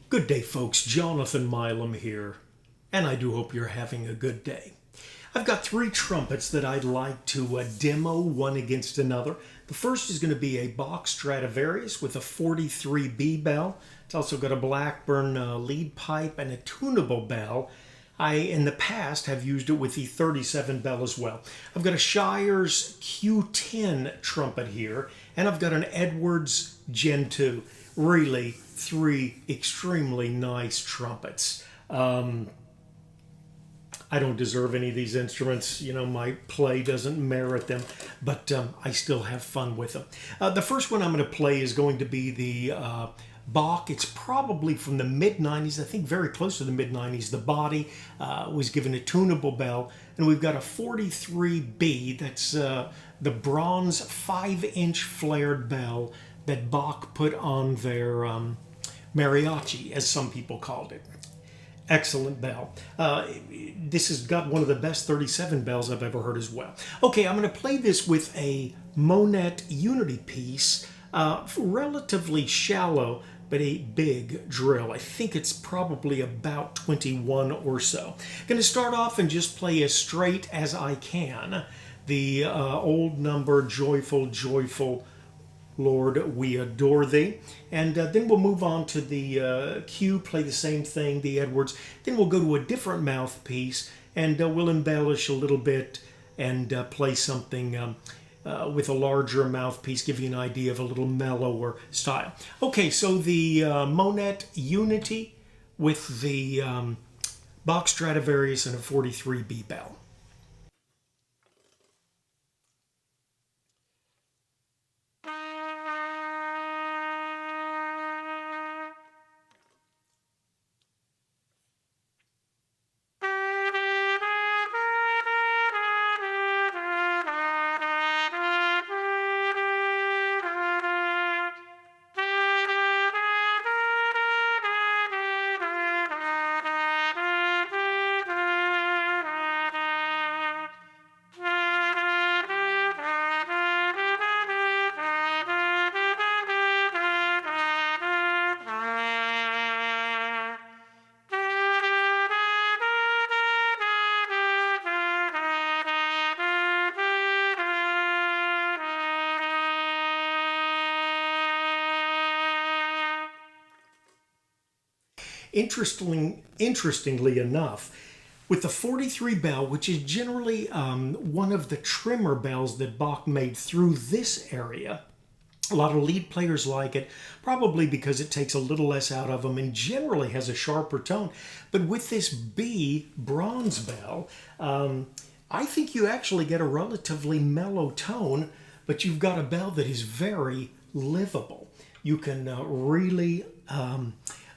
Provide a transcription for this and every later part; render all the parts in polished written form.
Good day, folks. Jonathan Milam here, and I do hope you're having a good day. I've got three trumpets that I'd like to demo one against another. The first is going to be a Bach Stradivarius with a 43B bell. It's also got a Blackburn lead pipe and a tunable bell. I, in the past, have used it with the 37 bell as well. I've got a Shires Q10 trumpet here, and I've got an Edwards Gen 2. Really, three extremely nice trumpets. I don't deserve any of these instruments. You know, my play doesn't merit them, but I still have fun with them. The first one I'm going to play is going to be the Bach. It's probably from the mid-90s, I think very close to the mid-90s. The body was given a tunable bell, and we've got a 43B, that's the bronze 5-inch flared bell that Bach put on their mariachi, as some people called it. Excellent bell. This has got one of the best 37 bells I've ever heard as well. Okay, I'm going to play this with a Monette Unity piece, relatively shallow, but a big drill. I think it's probably about 21 or so. Going to start off and just play as straight as I can. The old number, Joyful, Joyful, Lord, we adore thee. And then we'll move on to the Q, play the same thing, the Edwards. Then we'll go to a different mouthpiece, and we'll embellish a little bit and play something with a larger mouthpiece, give you an idea of a little mellower style. Okay, so the Monette Unity with the Bach Stradivarius and a 43B bell. Interestingly enough, with the 43 bell, which is generally one of the trimmer bells that Bach made through this area, a lot of lead players like it, probably because it takes a little less out of them and generally has a sharper tone. But with this B bronze bell, I think you actually get a relatively mellow tone, but you've got a bell that is very livable. You can really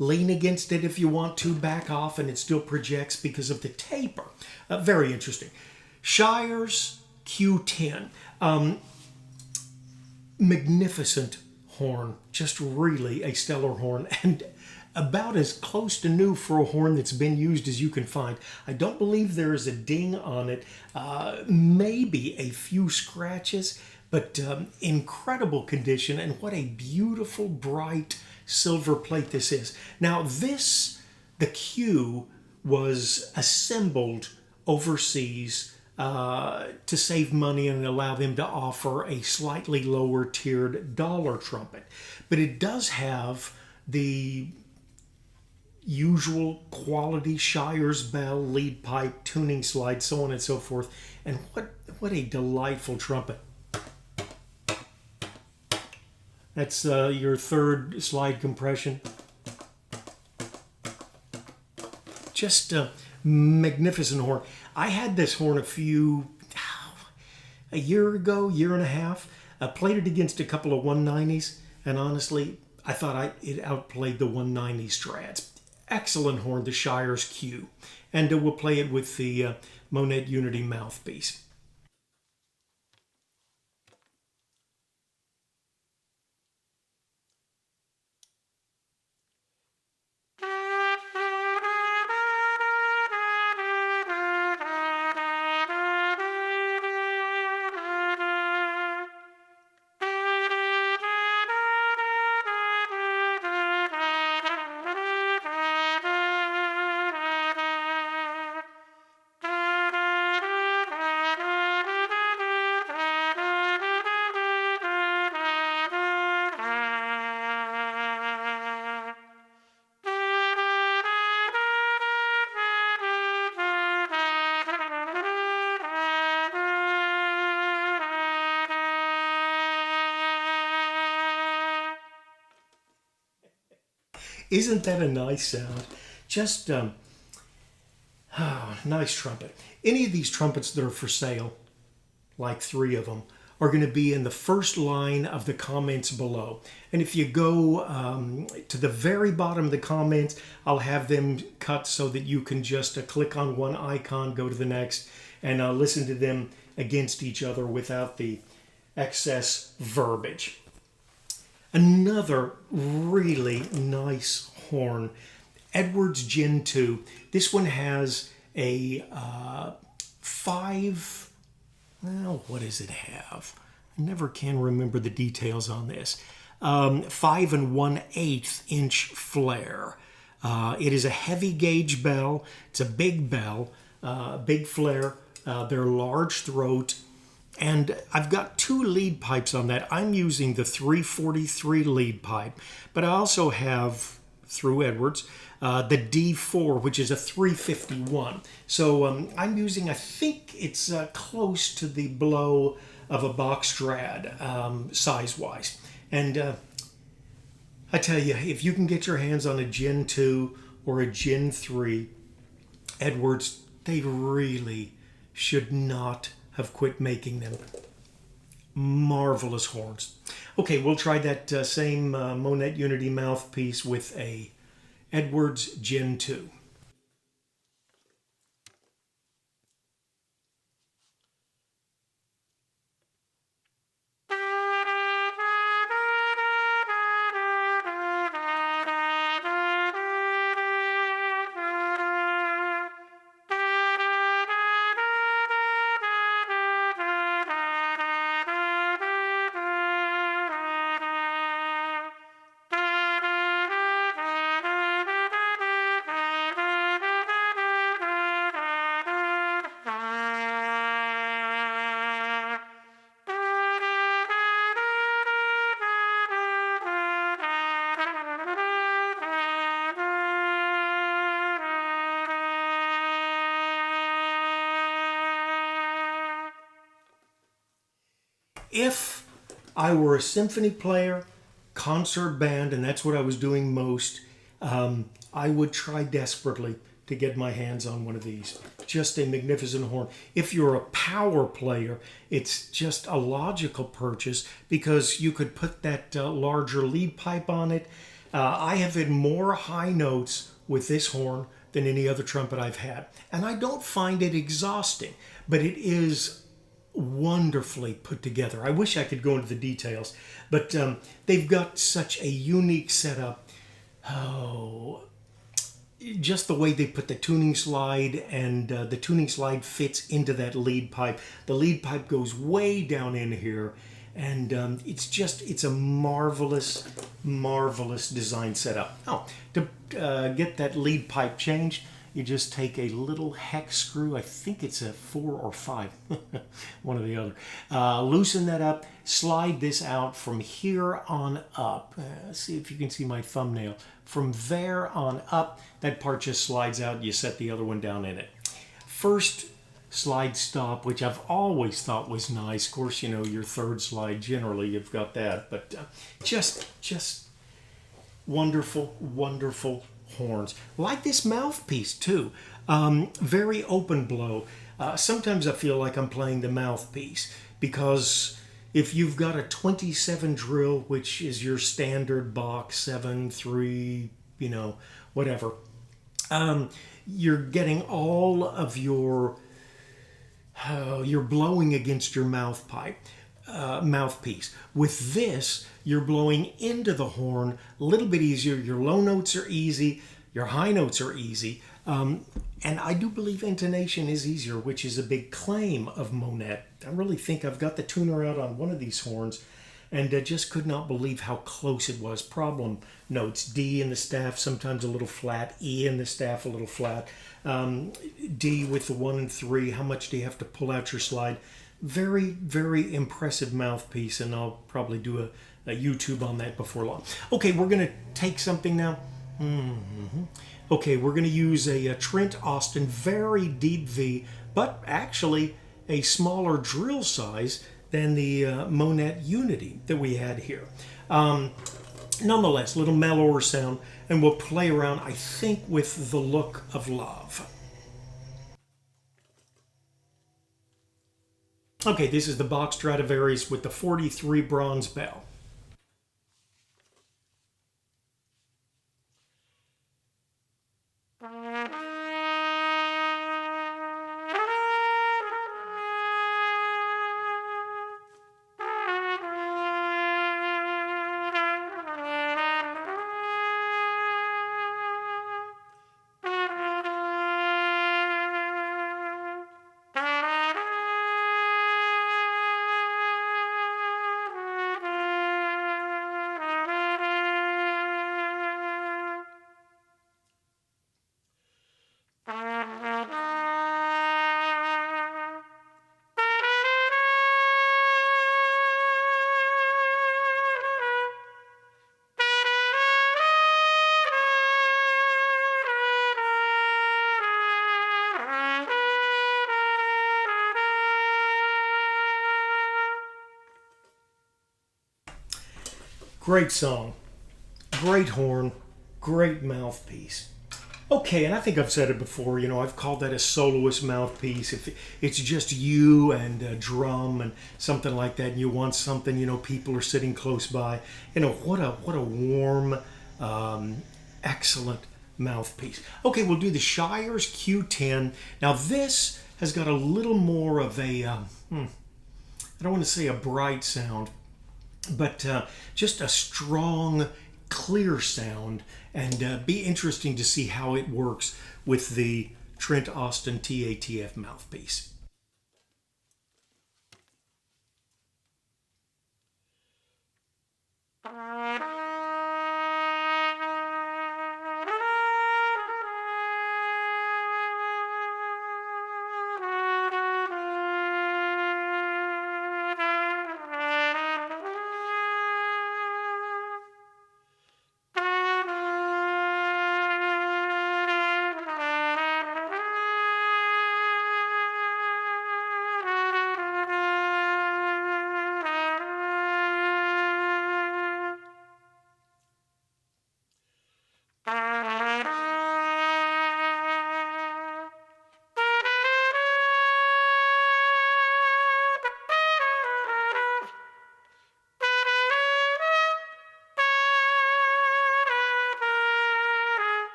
lean against it if you want to, back off, and it still projects because of the taper. Very interesting. Shires Q10. Magnificent horn. Just really a stellar horn, and about as close to new for a horn that's been used as you can find. I don't believe there is a ding on it. Maybe a few scratches, but incredible condition, and what a beautiful, bright silver plate this is. Now this, the Q, was assembled overseas to save money and allow them to offer a slightly lower tiered dollar trumpet. But it does have the usual quality Shires bell, lead pipe, tuning slide, so on and so forth. And what a delightful trumpet. That's your third slide compression. Just a magnificent horn. I had this horn a year ago, year and a half. I played it against a couple of 190s, and honestly, I thought it outplayed the 190 Strads. Excellent horn, the Shires Q. And we'll play it with the Monette Unity mouthpiece. Isn't that a nice sound? Just nice trumpet. Any of these trumpets that are for sale, like 3 of them, are going to be in the first line of the comments below. And if you go to the very bottom of the comments, I'll have them cut so that you can just click on one icon, go to the next, and listen to them against each other without the excess verbiage. Another really nice horn, Edwards Gen 2. This one has a 5, well, what does it have? I never can remember the details on this. 5 1/8 inch flare. It is a heavy gauge bell. It's a big bell, big flare. They're large throat. And I've got 2 lead pipes on that. I'm using the 343 lead pipe, but I also have, through Edwards, the D4, which is a 351. So I'm using, I think it's close to the blow of a Bach Strad, size-wise. And I tell you, if you can get your hands on a Gen 2 or a Gen 3, Edwards, they really should not have quit making them. Marvelous horns. Okay, we'll try that same Monette Unity mouthpiece with a Edwards Gen 2. If I were a symphony player, concert band, and that's what I was doing most, I would try desperately to get my hands on one of these. Just a magnificent horn. If you're a power player, it's just a logical purchase because you could put that larger lead pipe on it. I have had more high notes with this horn than any other trumpet I've had. And I don't find it exhausting, but it is wonderfully put together. I wish I could go into the details, but they've got such a unique setup. Oh, just the way they put the tuning slide, and the tuning slide fits into that lead pipe. The lead pipe goes way down in here, and it's a marvelous, marvelous design setup. Oh, to get that lead pipe changed, you just take a little hex screw. I think it's a 4 or 5, one or the other. Loosen that up, slide this out from here on up. See if you can see my thumbnail. From there on up, that part just slides out. You set the other one down in it. First slide stop, which I've always thought was nice. Of course, you know, your third slide, generally you've got that. But just wonderful, wonderful horns. Like this mouthpiece too. Very open blow. Sometimes I feel like I'm playing the mouthpiece because if you've got a 27 drill, which is your standard Bach 7/3, you know, whatever, you're getting all of your you're blowing against your mouthpiece. With this, you're blowing into the horn a little bit easier. Your low notes are easy, your high notes are easy, and I do believe intonation is easier, which is a big claim of Monette. I really think I've got the tuner out on one of these horns, and I just could not believe how close it was. Problem notes: D in the staff, sometimes a little flat, E in the staff, a little flat, D with the 1 and 3. How much do you have to pull out your slide? Very, very impressive mouthpiece, and I'll probably do a YouTube on that before long. Okay, we're going to take something now. Okay, we're going to use a Trent Austin, very deep V, but actually a smaller drill size than the Monette Unity that we had here. Nonetheless, a little mellower sound, and we'll play around, I think, with The Look of Love. Okay, this is the Bach Stradivarius with the 43 bronze bell. Great song, great horn, great mouthpiece. Okay, and I think I've said it before, I've called that a soloist mouthpiece. If it's just you and a drum and something like that, and you want something, people are sitting close by, what a warm, excellent mouthpiece. Okay, we'll do the Shires Q10. Now this has got a little more of a, I don't want to say a bright sound, but just a strong, clear sound, and be interesting to see how it works with the Trent Austin TATF mouthpiece.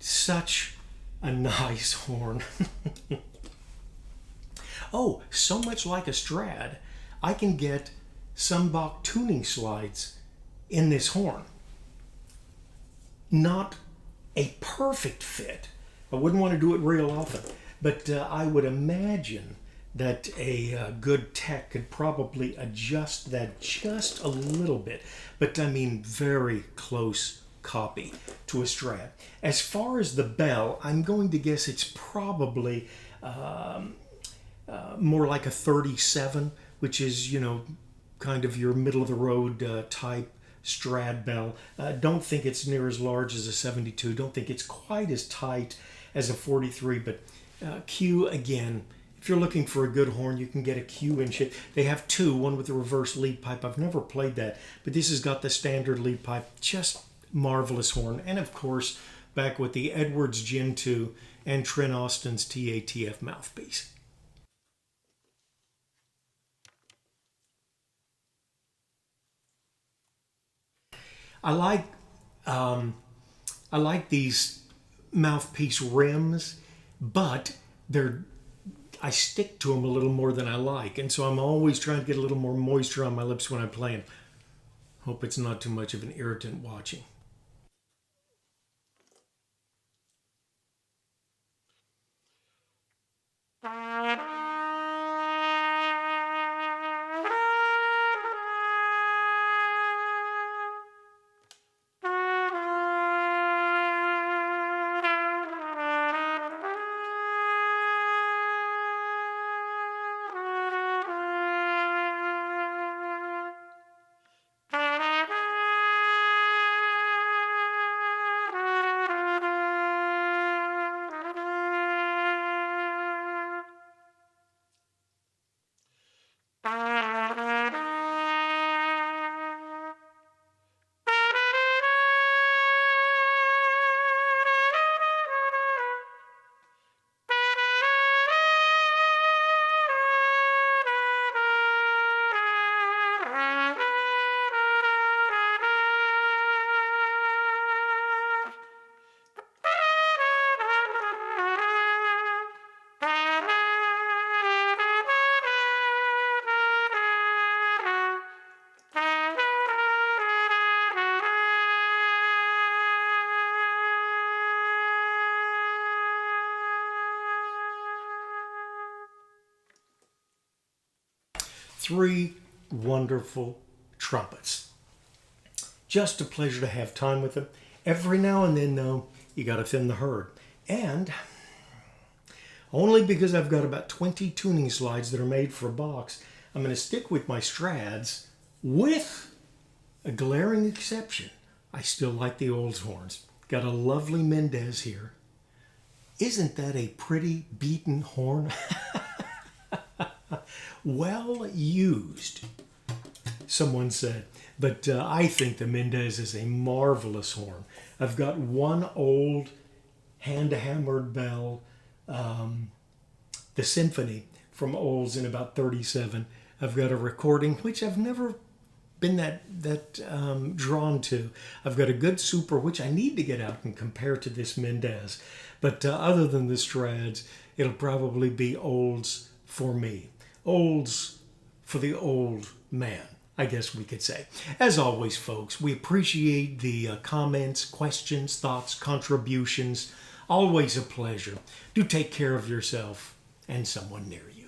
Such a nice horn. Oh, so much like a Strad, I can get some Bach tuning slides in this horn. Not a perfect fit. I wouldn't want to do it real often, but I would imagine that a good tech could probably adjust that just a little bit, but I mean very close copy to a Strad. As far as the bell, I'm going to guess it's probably more like a 37, which is, kind of your middle of the road type Strad bell. Don't think it's near as large as a 72. Don't think it's quite as tight as a 43, but Q again. If you're looking for a good horn, you can get a Q in shape. They have two, one with a reverse lead pipe. I've never played that, but this has got the standard lead pipe. Just marvelous horn. And of course, back with the Edwards Gen 2 and Trent Austin's TATF mouthpiece. I like these mouthpiece rims, but I stick to them a little more than I like, and so I'm always trying to get a little more moisture on my lips when I play them. Hope it's not too much of an irritant watching. 3 wonderful trumpets. Just a pleasure to have time with them. Every now and then, though, you got to thin the herd. And only because I've got about 20 tuning slides that are made for a box, I'm going to stick with my Strads with a glaring exception. I still like the Olds horns. Got a lovely Mendez here. Isn't that a pretty beaten horn? Well used, someone said. But I think the Mendez is a marvelous horn. I've got one old hand-hammered bell, the Symphony from Olds in about 37. I've got a recording, which I've never been that drawn to. I've got a good Super, which I need to get out and compare to this Mendez. But other than the Strads, it'll probably be Olds for me. Olds for the old man, I guess we could say. As always, folks, we appreciate the comments, questions, thoughts, contributions. Always a pleasure. Do take care of yourself and someone near you.